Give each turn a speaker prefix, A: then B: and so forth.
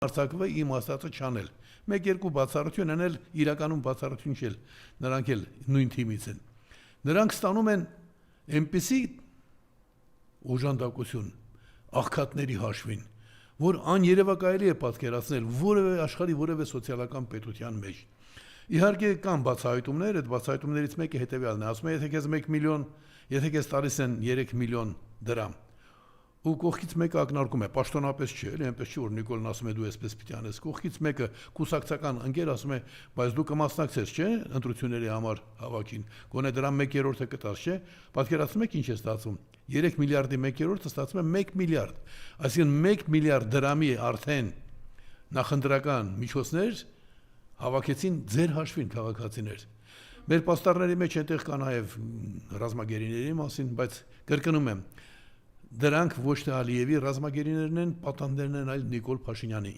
A: արձակվի իմ ասածը չանել։ Մեկ-երկու բացառություն են էլ իրականում բացառություն չէ, նրանք էլ նույն թիմից են։ Նրանք ստանում են այնպիսի օժանդակություն աղքատների հաշվին, որ աներևակայելի է պատկերացնել որևէ աշխարհի որևէ սոցիալական պետության մեջ։ Իհարկե կան բացահայտումներ, այդ բացահայտումներից մեկը հետևյալն է, ասում է, եթե քեզ 1 միլիոն, եթե քեզ տալիս են 3 միլիոն դրամ, ու կողքից մեկը ակնարկում է, պաշտոնապես չէ, էլի այնպես չի, որ Նիկոլն ասում է դու այսպես պիտի անես, կողքից մեկը կուսակցական ընկեր ասում է, բայց դու կմասնակցես, չէ, ընտրությունների համար հավաքին, գոնե դրա 1/3-ը կտաս, չէ, պատկերացնում եք ինչ է ստացվում, 3 միլիարդի 1/3-ը ստացվում է 1 միլիարդ, այսինքն 1 միլիարդ դրամի արդեն նախընտրական միջոցներ հավաքեցին ձեր հաշվին քաղաքացիներ։ Մեր պաստառների մեջ այնտեղ կա նաև ռազմագերիների մասին, բայց կրկնում եմ, դրանք ոչ թե Ալիևի ռազմագերիներն են, պատանդներն են, այլ Նիկոլ Փաշինյանի։